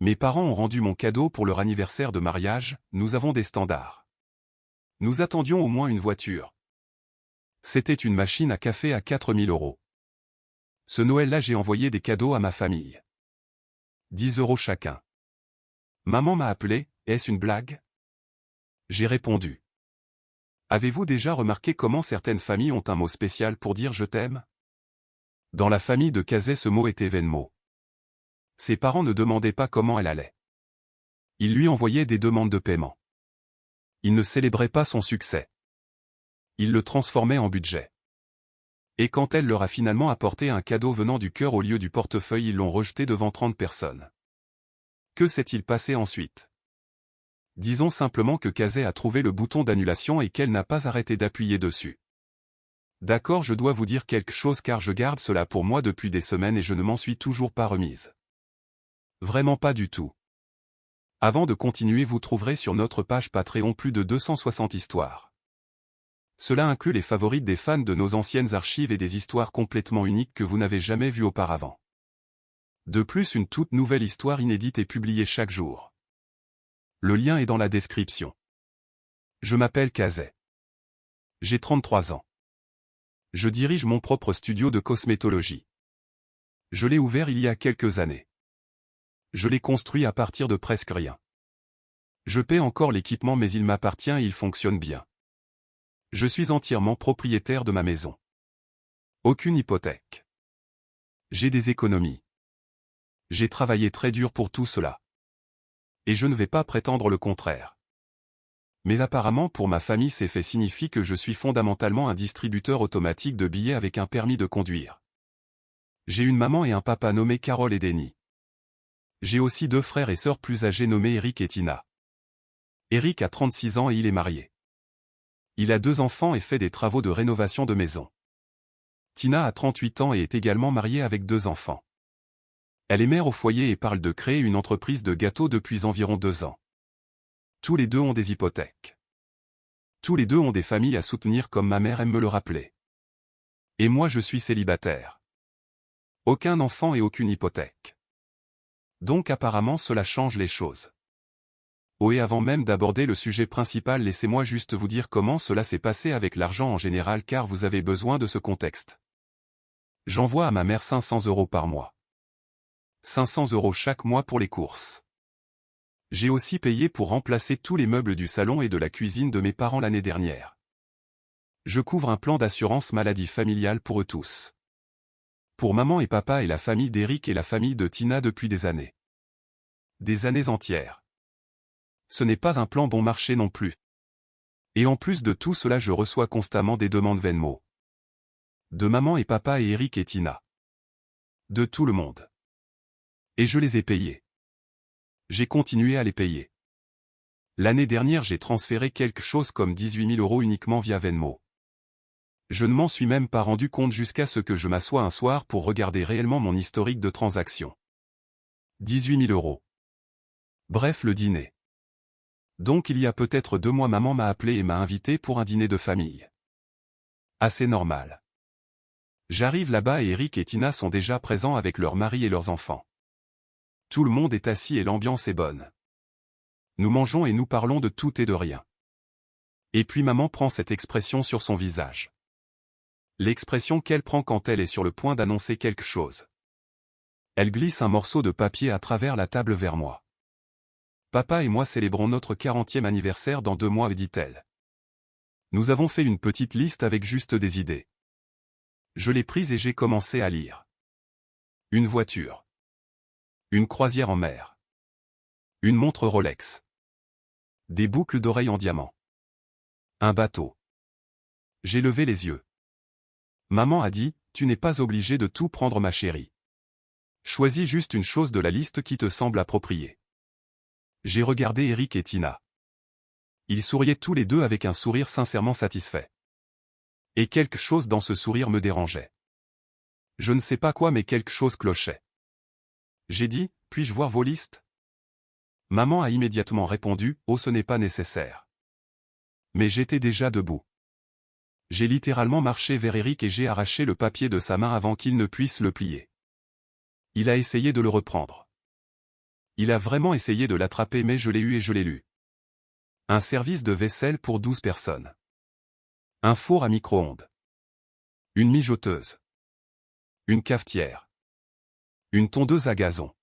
Mes parents ont rendu mon cadeau pour leur anniversaire de mariage, nous avons des standards. Nous attendions au moins une voiture. C'était une machine à café à 4000 €. Ce Noël-là j'ai envoyé des cadeaux à ma famille. 10 € chacun. Maman m'a appelé, est-ce une blague? J'ai répondu. Avez-vous déjà remarqué comment certaines familles ont un mot spécial pour dire je t'aime? Dans la famille de Kazé ce mot était Venmo. Ses parents ne demandaient pas comment elle allait. Ils lui envoyaient des demandes de paiement. Ils ne célébraient pas son succès. Ils le transformaient en budget. Et quand elle leur a finalement apporté un cadeau venant du cœur au lieu du portefeuille, ils l'ont rejeté devant 30 personnes. Que s'est-il passé ensuite? Disons simplement que Kazé a trouvé le bouton d'annulation et qu'elle n'a pas arrêté d'appuyer dessus. D'accord, je dois vous dire quelque chose car je garde cela pour moi depuis des semaines et je ne m'en suis toujours pas remise. Vraiment pas du tout. Avant de continuer, vous trouverez sur notre page Patreon plus de 260 histoires. Cela inclut les favorites des fans de nos anciennes archives et des histoires complètement uniques que vous n'avez jamais vues auparavant. De plus, une toute nouvelle histoire inédite est publiée chaque jour. Le lien est dans la description. Je m'appelle Kazé. J'ai 33 ans. Je dirige mon propre studio de cosmétologie. Je l'ai ouvert il y a quelques années. Je l'ai construit à partir de presque rien. Je paie encore l'équipement mais il m'appartient et il fonctionne bien. Je suis entièrement propriétaire de ma maison. Aucune hypothèque. J'ai des économies. J'ai travaillé très dur pour tout cela. Et je ne vais pas prétendre le contraire. Mais apparemment pour ma famille ces faits signifient que je suis fondamentalement un distributeur automatique de billets avec un permis de conduire. J'ai une maman et un papa nommés Carole et Denis. J'ai aussi 2 frères et sœurs plus âgés nommés Eric et Tina. Eric a 36 ans et il est marié. Il a 2 enfants et fait des travaux de rénovation de maison. Tina a 38 ans et est également mariée avec 2 enfants. Elle est mère au foyer et parle de créer une entreprise de gâteaux depuis environ 2 ans. Tous les 2 ont des hypothèques. Tous les 2 ont des familles à soutenir comme ma mère aime me le rappeler. Et moi je suis célibataire. Aucun enfant et aucune hypothèque. Donc apparemment cela change les choses. Oh, et avant même d'aborder le sujet principal, laissez-moi juste vous dire comment cela s'est passé avec l'argent en général car vous avez besoin de ce contexte. J'envoie à ma mère 500 € par mois. 500 € chaque mois pour les courses. J'ai aussi payé pour remplacer tous les meubles du salon et de la cuisine de mes parents l'année dernière. Je couvre un plan d'assurance maladie familiale pour eux tous. Pour maman et papa et la famille d'Eric et la famille de Tina depuis des années. Des années entières. Ce n'est pas un plan bon marché non plus. Et en plus de tout cela, je reçois constamment des demandes Venmo. De maman et papa et Eric et Tina. De tout le monde. Et je les ai payés. J'ai continué à les payer. L'année dernière j'ai transféré quelque chose comme 18 000 € uniquement via Venmo. Je ne m'en suis même pas rendu compte jusqu'à ce que je m'assoie un soir pour regarder réellement mon historique de transactions. 18 000 €. Bref, le dîner. Donc il y a peut-être 2 mois maman m'a appelé et m'a invité pour un dîner de famille. Assez normal. J'arrive là-bas et Eric et Tina sont déjà présents avec leurs maris et leurs enfants. Tout le monde est assis et l'ambiance est bonne. Nous mangeons et nous parlons de tout et de rien. Et puis maman prend cette expression sur son visage. L'expression qu'elle prend quand elle est sur le point d'annoncer quelque chose. Elle glisse un morceau de papier à travers la table vers moi. Papa et moi célébrons notre 40e anniversaire dans 2 mois, dit-elle. Nous avons fait une petite liste avec juste des idées. Je l'ai prise et j'ai commencé à lire. Une voiture. Une croisière en mer. Une montre Rolex. Des boucles d'oreilles en diamant. Un bateau. J'ai levé les yeux. Maman a dit, tu n'es pas obligé de tout prendre ma chérie. Choisis juste une chose de la liste qui te semble appropriée. J'ai regardé Eric et Tina. Ils souriaient tous les 2 avec un sourire sincèrement satisfait. Et quelque chose dans ce sourire me dérangeait. Je ne sais pas quoi mais quelque chose clochait. J'ai dit, puis-je voir vos listes? Maman a immédiatement répondu, oh ce n'est pas nécessaire. Mais j'étais déjà debout. J'ai littéralement marché vers Eric et j'ai arraché le papier de sa main avant qu'il ne puisse le plier. Il a essayé de le reprendre. Il a vraiment essayé de l'attraper mais je l'ai eu et je l'ai lu. Un service de vaisselle pour 12 personnes. Un four à micro-ondes. Une mijoteuse. Une cafetière. Une tondeuse à gazon.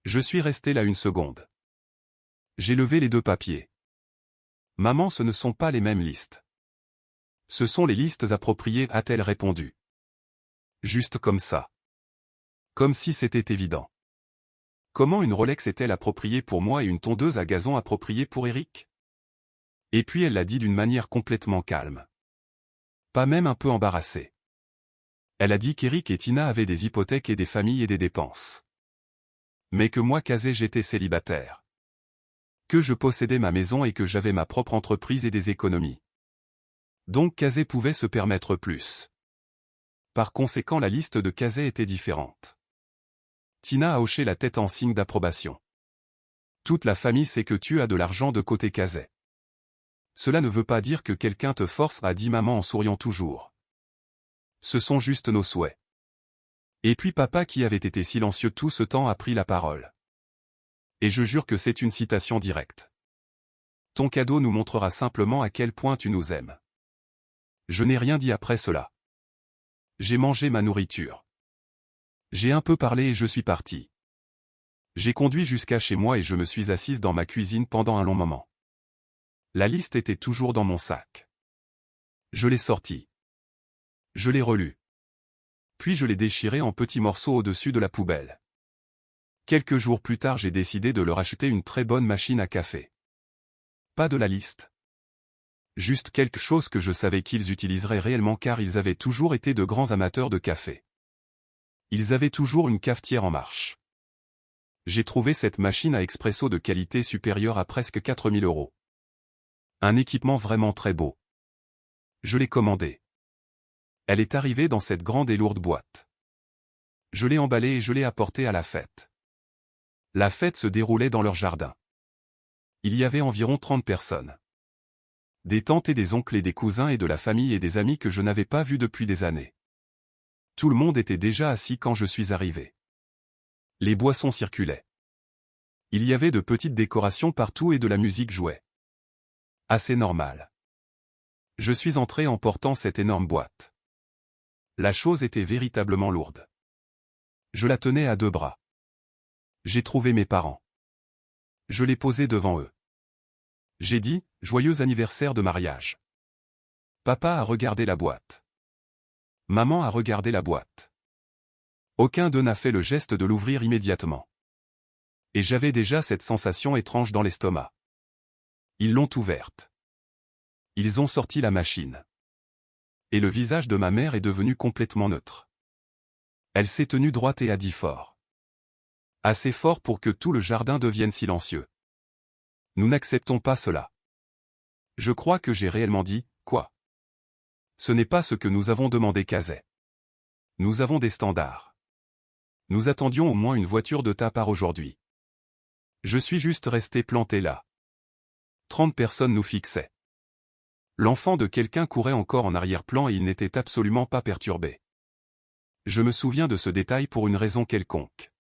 Je suis resté là une seconde. J'ai levé les deux papiers. Maman, ce ne sont pas les mêmes listes. Ce sont les listes appropriées, a-t-elle répondu. Juste comme ça. Comme si c'était évident. Comment une Rolex est-elle appropriée pour moi et une tondeuse à gazon appropriée pour Eric? Et puis elle l'a dit d'une manière complètement calme. Pas même un peu embarrassée. Elle a dit qu'Eric et Tina avaient des hypothèques et des familles et des dépenses. Mais que moi, Kazé, j'étais célibataire. Que je possédais ma maison et que j'avais ma propre entreprise et des économies. Donc Kazé pouvait se permettre plus. Par conséquent, la liste de Kazé était différente. Tina a hoché la tête en signe d'approbation. Toute la famille sait que tu as de l'argent de côté, Kazé. Cela ne veut pas dire que quelqu'un te force, a dit maman en souriant toujours. Ce sont juste nos souhaits. Et puis papa, qui avait été silencieux tout ce temps, a pris la parole. Et je jure que c'est une citation directe. Ton cadeau nous montrera simplement à quel point tu nous aimes. Je n'ai rien dit après cela. J'ai mangé ma nourriture. J'ai un peu parlé et je suis parti. J'ai conduit jusqu'à chez moi et je me suis assise dans ma cuisine pendant un long moment. La liste était toujours dans mon sac. Je l'ai sortie. Je l'ai relue. Puis je l'ai déchirée en petits morceaux au-dessus de la poubelle. Quelques jours plus tard, j'ai décidé de leur acheter une très bonne machine à café. Pas de la liste. Juste quelque chose que je savais qu'ils utiliseraient réellement car ils avaient toujours été de grands amateurs de café. Ils avaient toujours une cafetière en marche. J'ai trouvé cette machine à expresso de qualité supérieure à presque 4000 €. Un équipement vraiment très beau. Je l'ai commandée. Elle est arrivée dans cette grande et lourde boîte. Je l'ai emballée et je l'ai apportée à la fête. La fête se déroulait dans leur jardin. Il y avait environ 30 personnes. Des tantes et des oncles et des cousins et de la famille et des amis que je n'avais pas vus depuis des années. Tout le monde était déjà assis quand je suis arrivé. Les boissons circulaient. Il y avait de petites décorations partout et de la musique jouait. Assez normal. Je suis entré en portant cette énorme boîte. La chose était véritablement lourde. Je la tenais à deux bras. J'ai trouvé mes parents. Je l'ai posée devant eux. J'ai dit, « Joyeux anniversaire de mariage ». Papa a regardé la boîte. Maman a regardé la boîte. Aucun d'eux n'a fait le geste de l'ouvrir immédiatement. Et j'avais déjà cette sensation étrange dans l'estomac. Ils l'ont ouverte. Ils ont sorti la machine. Et le visage de ma mère est devenu complètement neutre. Elle s'est tenue droite et a dit fort. Assez fort pour que tout le jardin devienne silencieux. Nous n'acceptons pas cela. Je crois que j'ai réellement dit, quoi? Ce n'est pas ce que nous avons demandé, Kazé. Nous avons des standards. Nous attendions au moins une voiture de ta part aujourd'hui. Je suis juste resté planté là. 30 personnes nous fixaient. L'enfant de quelqu'un courait encore en arrière-plan et il n'était absolument pas perturbé. Je me souviens de ce détail pour une raison quelconque.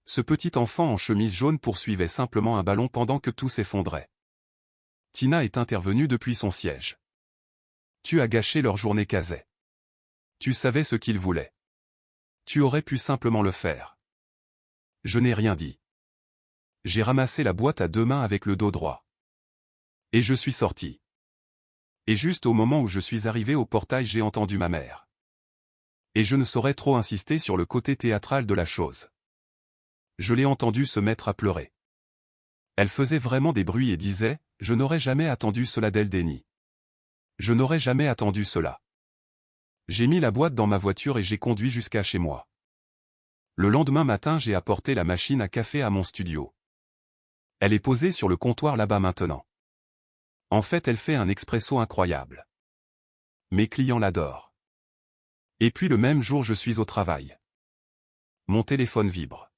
Ce petit enfant en chemise jaune poursuivait simplement un ballon pendant que tout s'effondrait. Tina est intervenue depuis son siège. Tu as gâché leur journée, Kazé. Tu savais ce qu'ils voulaient. Tu aurais pu simplement le faire. Je n'ai rien dit. J'ai ramassé la boîte à deux mains avec le dos droit. Et je suis sorti. Et juste au moment où je suis arrivé au portail, j'ai entendu ma mère. Et je ne saurais trop insister sur le côté théâtral de la chose. Je l'ai entendue se mettre à pleurer. Elle faisait vraiment des bruits et disait, « Je n'aurais jamais attendu cela d'Eldeni. Je n'aurais jamais attendu cela. » J'ai mis la boîte dans ma voiture et j'ai conduit jusqu'à chez moi. Le lendemain matin, j'ai apporté la machine à café à mon studio. Elle est posée sur le comptoir là-bas maintenant. En fait, elle fait un expresso incroyable. Mes clients l'adorent. Et puis le même jour, je suis au travail. Mon téléphone vibre.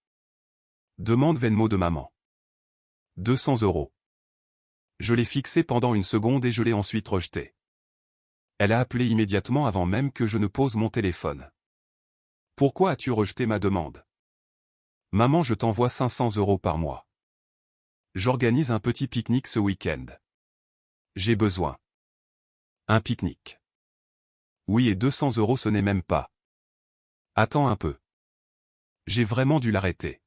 Demande Venmo de maman. 200 €. Je l'ai fixé pendant une seconde et je l'ai ensuite rejeté. Elle a appelé immédiatement avant même que je ne pose mon téléphone. Pourquoi as-tu rejeté ma demande? Maman, je t'envoie 500 € par mois. J'organise un petit pique-nique ce week-end. J'ai besoin. Un pique-nique. Oui, et 200 € ce n'est même pas. Attends un peu. J'ai vraiment dû l'arrêter.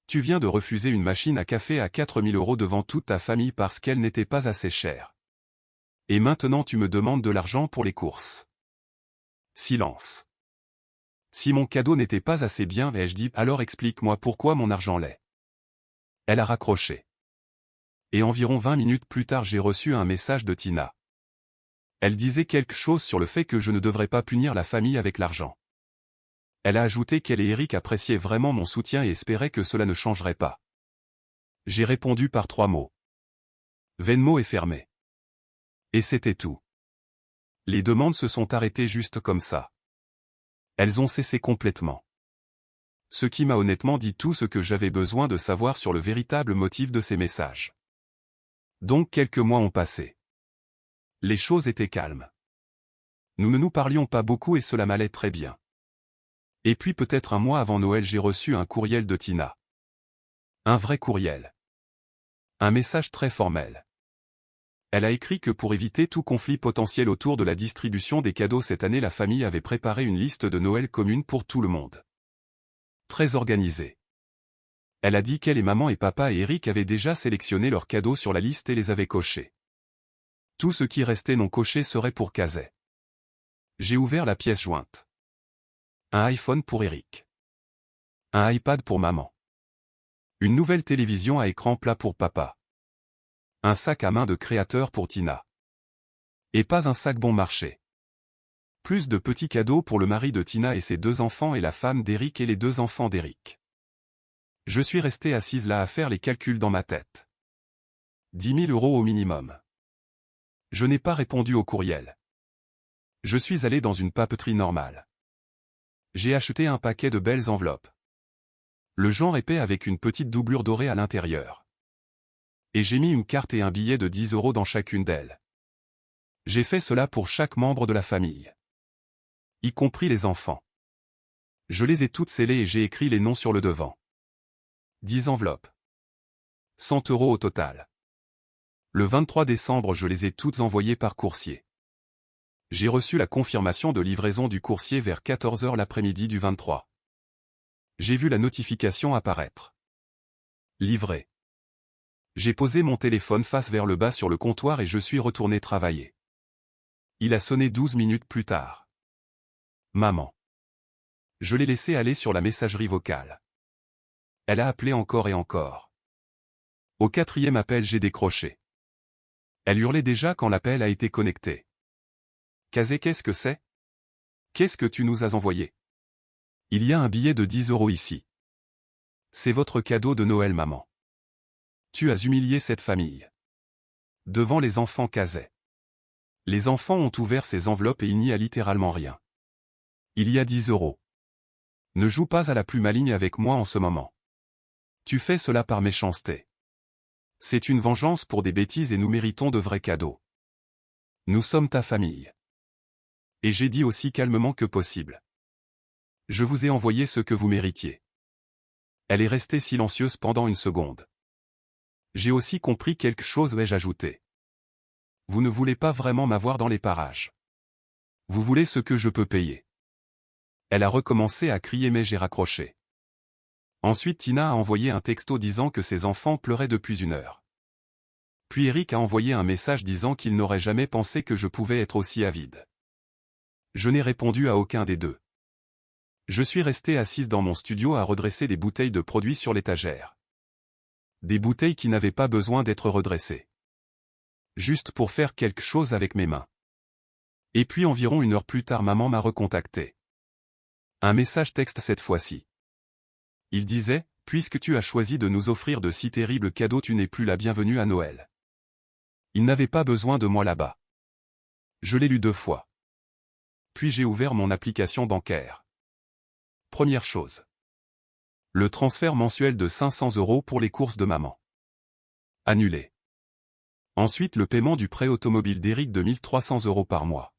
Tu viens de refuser une machine à café à 4000 € devant toute ta famille parce qu'elle n'était pas assez chère. Et maintenant tu me demandes de l'argent pour les courses. Silence. Si mon cadeau n'était pas assez bien, ai-je dit, alors explique-moi pourquoi mon argent l'est. Elle a raccroché. Et environ 20 minutes plus tard j'ai reçu un message de Tina. Elle disait quelque chose sur le fait que je ne devrais pas punir la famille avec l'argent. Elle a ajouté qu'elle et Eric appréciaient vraiment mon soutien et espéraient que cela ne changerait pas. J'ai répondu par 3 mots. Venmo est fermé. Et c'était tout. Les demandes se sont arrêtées juste comme ça. Elles ont cessé complètement. Ce qui m'a honnêtement dit tout ce que j'avais besoin de savoir sur le véritable motif de ces messages. Donc quelques mois ont passé. Les choses étaient calmes. Nous ne nous parlions pas beaucoup et cela m'allait très bien. Et puis peut-être un mois avant Noël j'ai reçu un courriel de Tina. Un vrai courriel. Un message très formel. Elle a écrit que pour éviter tout conflit potentiel autour de la distribution des cadeaux cette année, la famille avait préparé une liste de Noël commune pour tout le monde. Très organisée. Elle a dit qu'elle et maman et papa et Eric avaient déjà sélectionné leurs cadeaux sur la liste et les avaient cochés. Tout ce qui restait non coché serait pour Kazay. J'ai ouvert la pièce jointe. Un iPhone pour Eric. Un iPad pour maman. Une nouvelle télévision à écran plat pour papa. Un sac à main de créateur pour Tina. Et pas un sac bon marché. Plus de petits cadeaux pour le mari de Tina et ses 2 enfants et la femme d'Eric et les 2 enfants d'Eric. Je suis resté assise là à faire les calculs dans ma tête. 10 000 € au minimum. Je n'ai pas répondu au courriel. Je suis allé dans une papeterie normale. J'ai acheté un paquet de belles enveloppes. Le genre épais avec une petite doublure dorée à l'intérieur. Et j'ai mis une carte et un billet de 10 € dans chacune d'elles. J'ai fait cela pour chaque membre de la famille. Y compris les enfants. Je les ai toutes scellées et j'ai écrit les noms sur le devant. 10 enveloppes. 100 € au total. Le 23 décembre, je les ai toutes envoyées par coursier. J'ai reçu la confirmation de livraison du coursier vers 14 h l'après-midi du 23. J'ai vu la notification apparaître. Livré. J'ai posé mon téléphone face vers le bas sur le comptoir et je suis retourné travailler. Il a sonné 12 minutes plus tard. Maman. Je l'ai laissé aller sur la messagerie vocale. Elle a appelé encore et encore. Au 4e appel, j'ai décroché. Elle hurlait déjà quand l'appel a été connecté. Kazay, qu'est-ce que c'est? Qu'est-ce que tu nous as envoyé? Il y a un billet de 10 € ici. C'est votre cadeau de Noël, maman. Tu as humilié cette famille. Devant les enfants, Kazay. Les enfants ont ouvert ces enveloppes et il n'y a littéralement rien. Il y a 10 €. Ne joue pas à la plus maligne avec moi en ce moment. Tu fais cela par méchanceté. C'est une vengeance pour des bêtises et nous méritons de vrais cadeaux. Nous sommes ta famille. Et j'ai dit aussi calmement que possible. Je vous ai envoyé ce que vous méritiez. Elle est restée silencieuse pendant une seconde. J'ai aussi compris quelque chose, ai-je ajouté. Vous ne voulez pas vraiment m'avoir dans les parages. Vous voulez ce que je peux payer. Elle a recommencé à crier mais j'ai raccroché. Ensuite Tina a envoyé un texto disant que ses enfants pleuraient depuis 1 heure. Puis Eric a envoyé un message disant qu'il n'aurait jamais pensé que je pouvais être aussi avide. Je n'ai répondu à aucun des deux. Je suis resté assise dans mon studio à redresser des bouteilles de produits sur l'étagère. Des bouteilles qui n'avaient pas besoin d'être redressées. Juste pour faire quelque chose avec mes mains. Et puis environ 1 heure plus tard, maman m'a recontacté. Un message texte cette fois-ci. Il disait, puisque tu as choisi de nous offrir de si terribles cadeaux, tu n'es plus la bienvenue à Noël. Il n'avait pas besoin de moi là-bas. Je l'ai lu 2 fois. Puis j'ai ouvert mon application bancaire. Première chose. Le transfert mensuel de 500 € pour les courses de maman. Annulé. Ensuite le paiement du prêt automobile d'Eric de 1 300 € par mois.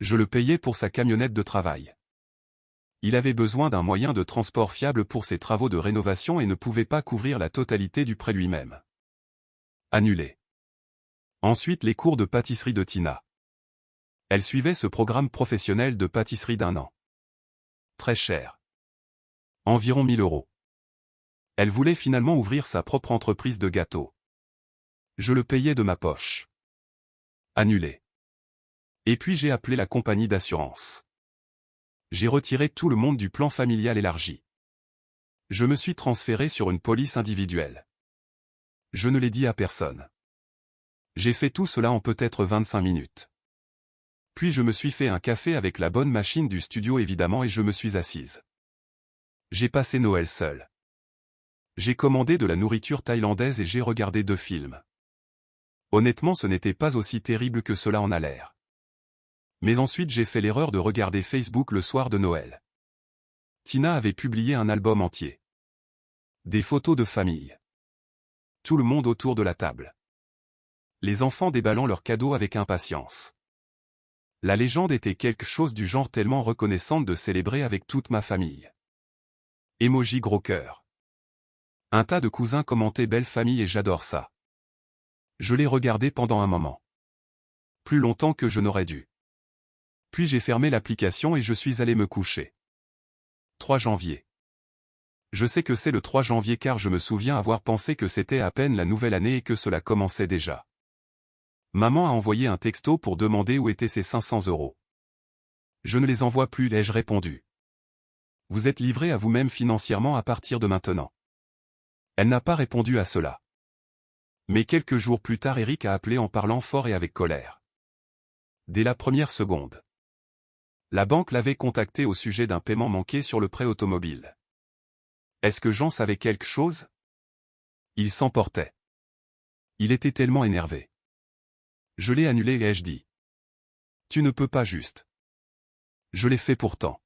Je le payais pour sa camionnette de travail. Il avait besoin d'un moyen de transport fiable pour ses travaux de rénovation et ne pouvait pas couvrir la totalité du prêt lui-même. Annulé. Ensuite les cours de pâtisserie de Tina. Elle suivait ce programme professionnel de pâtisserie d'1 an. Très cher. Environ 1 000 €. Elle voulait finalement ouvrir sa propre entreprise de gâteaux. Je le payais de ma poche. Annulé. Et puis j'ai appelé la compagnie d'assurance. J'ai retiré tout le monde du plan familial élargi. Je me suis transféré sur une police individuelle. Je ne l'ai dit à personne. J'ai fait tout cela en peut-être 25 minutes. Puis je me suis fait un café avec la bonne machine du studio évidemment et je me suis assise. J'ai passé Noël seul. J'ai commandé de la nourriture thaïlandaise et j'ai regardé 2 films. Honnêtement ce n'était pas aussi terrible que cela en a l'air. Mais ensuite j'ai fait l'erreur de regarder Facebook le soir de Noël. Tina avait publié un album entier. Des photos de famille. Tout le monde autour de la table. Les enfants déballant leurs cadeaux avec impatience. La légende était quelque chose du genre tellement reconnaissante de célébrer avec toute ma famille. Emoji gros cœur. Un tas de cousins commentaient belle famille et j'adore ça. Je l'ai regardé pendant un moment. Plus longtemps que je n'aurais dû. Puis j'ai fermé l'application et je suis allé me coucher. 3 janvier. Je sais que c'est le 3 janvier car je me souviens avoir pensé que c'était à peine la nouvelle année et que cela commençait déjà. Maman a envoyé un texto pour demander où étaient ses 500 €. Je ne les envoie plus, ai-je répondu. Vous êtes livré à vous-même financièrement à partir de maintenant. Elle n'a pas répondu à cela. Mais quelques jours plus tard Eric a appelé en parlant fort et avec colère. Dès la première seconde. La banque l'avait contacté au sujet d'un paiement manqué sur le prêt automobile. Est-ce que Jean savait quelque chose? Il s'emportait. Il était tellement énervé. Je l'ai annulé, ai-je dit. Tu ne peux pas juste. Je l'ai fait pourtant.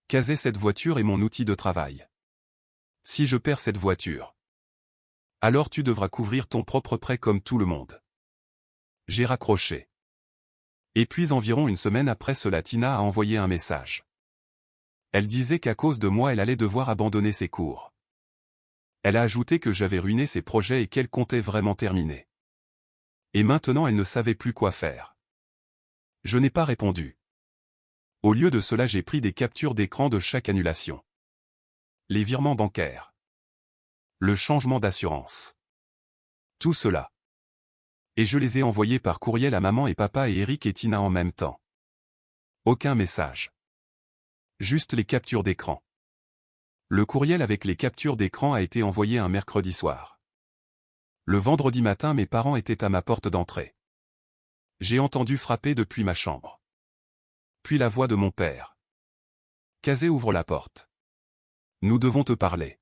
Caser cette voiture est mon outil de travail. Si je perds cette voiture, alors tu devras couvrir ton propre prêt comme tout le monde. J'ai raccroché. Et puis environ une semaine après cela Tina a envoyé un message. Elle disait qu'à cause de moi elle allait devoir abandonner ses cours. Elle a ajouté que j'avais ruiné ses projets et qu'elle comptait vraiment terminer. Et maintenant elle ne savait plus quoi faire. Je n'ai pas répondu. Au lieu de cela j'ai pris des captures d'écran de chaque annulation. Les virements bancaires. Le changement d'assurance. Tout cela. Et je les ai envoyés par courriel à maman et papa et Eric et Tina en même temps. Aucun message. Juste les captures d'écran. Le courriel avec les captures d'écran a été envoyé un mercredi soir. Le vendredi matin mes parents étaient à ma porte d'entrée. J'ai entendu frapper depuis ma chambre. Puis la voix de mon père. Kazé ouvre la porte. Nous devons te parler.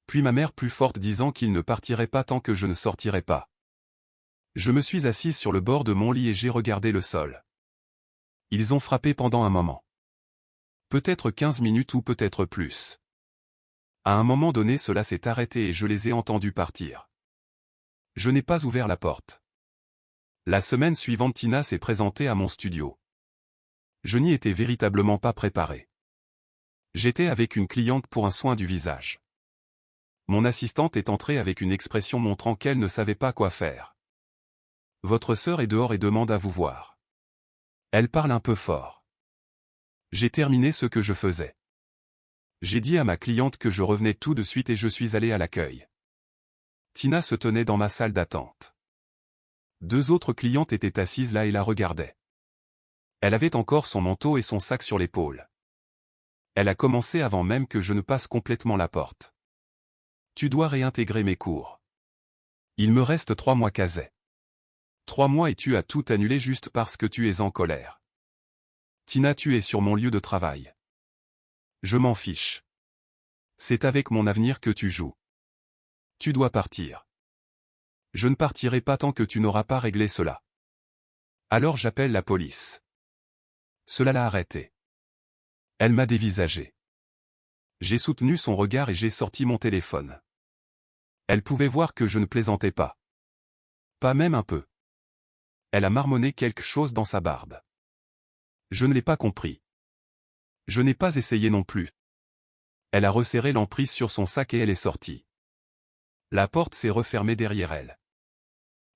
Puis ma mère plus forte disant qu'il ne partirait pas tant que je ne sortirais pas. Je me suis assise sur le bord de mon lit et j'ai regardé le sol. Ils ont frappé pendant un moment. Peut-être 15 minutes ou peut-être plus. À un moment donné cela s'est arrêté et je les ai entendus partir. Je n'ai pas ouvert la porte. La semaine suivante Tina s'est présentée à mon studio. Je n'y étais véritablement pas préparé. J'étais avec une cliente pour un soin du visage. Mon assistante est entrée avec une expression montrant qu'elle ne savait pas quoi faire. Votre sœur est dehors et demande à vous voir. Elle parle un peu fort. J'ai terminé ce que je faisais. J'ai dit à ma cliente que je revenais tout de suite et je suis allé à l'accueil. Tina se tenait dans ma salle d'attente. 2 autres clientes étaient assises là et la regardaient. Elle avait encore son manteau et son sac sur l'épaule. Elle a commencé avant même que je ne passe complètement la porte. Tu dois réintégrer mes cours. Il me reste 3 mois Kazé. 3 mois et tu as tout annulé juste parce que tu es en colère. Tina, tu es sur mon lieu de travail. Je m'en fiche. C'est avec mon avenir que tu joues. Tu dois partir. Je ne partirai pas tant que tu n'auras pas réglé cela. Alors j'appelle la police. Cela l'a arrêtée. Elle m'a dévisagé. J'ai soutenu son regard et j'ai sorti mon téléphone. Elle pouvait voir que je ne plaisantais pas. Pas même un peu. Elle a marmonné quelque chose dans sa barbe. Je ne l'ai pas compris. Je n'ai pas essayé non plus. Elle a resserré l'emprise sur son sac et elle est sortie. La porte s'est refermée derrière elle.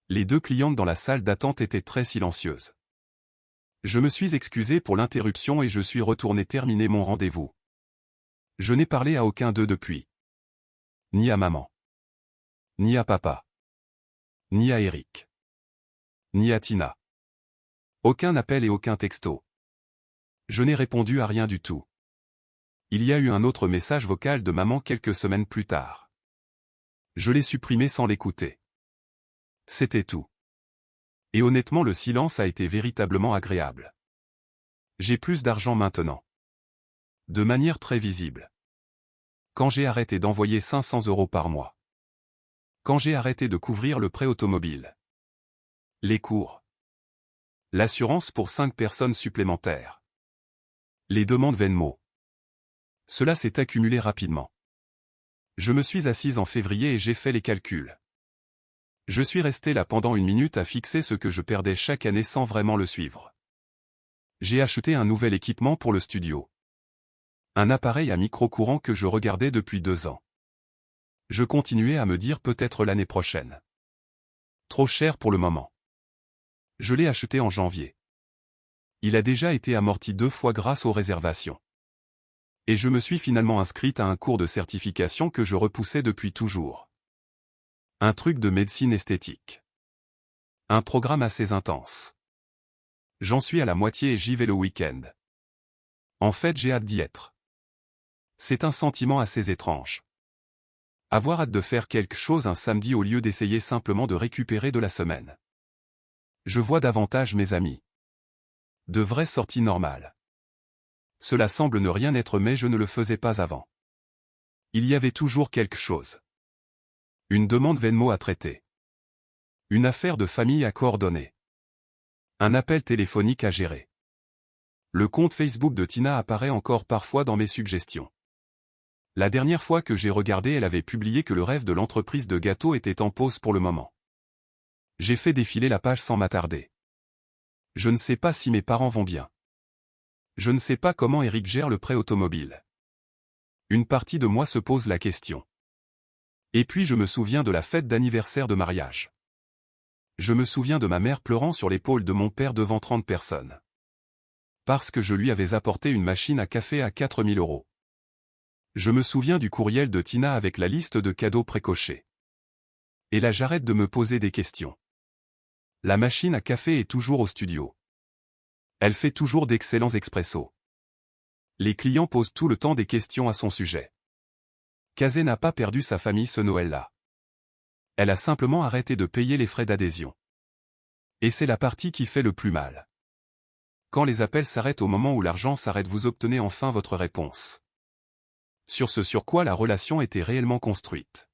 Les deux clientes dans la salle d'attente étaient très silencieuses. Je me suis excusé pour l'interruption et je suis retourné terminer mon rendez-vous. Je n'ai parlé à aucun d'eux depuis. Ni à maman. Ni à papa. Ni à Eric. Ni à Tina. Aucun appel et aucun texto. Je n'ai répondu à rien du tout. Il y a eu un autre message vocal de maman quelques semaines plus tard. Je l'ai supprimé sans l'écouter. C'était tout. Et honnêtement le silence a été véritablement agréable. J'ai plus d'argent maintenant. De manière très visible. Quand j'ai arrêté d'envoyer 500 € par mois. Quand j'ai arrêté de couvrir le prêt automobile. Les cours. L'assurance pour 5 personnes supplémentaires. Les demandes Venmo. Cela s'est accumulé rapidement. Je me suis assise en février et j'ai fait les calculs. Je suis resté là pendant 1 minute à fixer ce que je perdais chaque année sans vraiment le suivre. J'ai acheté un nouvel équipement pour le studio. Un appareil à micro-courant que je regardais depuis 2 ans. Je continuais à me dire peut-être l'année prochaine. Trop cher pour le moment. Je l'ai acheté en janvier. Il a déjà été amorti 2 fois grâce aux réservations. Et je me suis finalement inscrite à un cours de certification que je repoussais depuis toujours. Un truc de médecine esthétique. Un programme assez intense. J'en suis à la moitié et j'y vais le week-end. En fait, j'ai hâte d'y être. C'est un sentiment assez étrange. Avoir hâte de faire quelque chose un samedi au lieu d'essayer simplement de récupérer de la semaine. Je vois davantage mes amis. De vraies sorties normales. Cela semble ne rien être mais je ne le faisais pas avant. Il y avait toujours quelque chose. Une demande Venmo à traiter. Une affaire de famille à coordonner. Un appel téléphonique à gérer. Le compte Facebook de Tina apparaît encore parfois dans mes suggestions. La dernière fois que j'ai regardé, elle avait publié que le rêve de l'entreprise de gâteaux était en pause pour le moment. J'ai fait défiler la page sans m'attarder. Je ne sais pas si mes parents vont bien. Je ne sais pas comment Eric gère le prêt automobile. Une partie de moi se pose la question. Et puis je me souviens de la fête d'anniversaire de mariage. Je me souviens de ma mère pleurant sur l'épaule de mon père devant 30 personnes. Parce que je lui avais apporté une machine à café à 4 000 €. Je me souviens du courriel de Tina avec la liste de cadeaux précochés. Et là j'arrête de me poser des questions. La machine à café est toujours au studio. Elle fait toujours d'excellents expressos. Les clients posent tout le temps des questions à son sujet. Kazé n'a pas perdu sa famille ce Noël-là. Elle a simplement arrêté de payer les frais d'adhésion. Et c'est la partie qui fait le plus mal. Quand les appels s'arrêtent au moment où l'argent s'arrête, vous obtenez enfin votre réponse. Sur ce sur quoi la relation était réellement construite.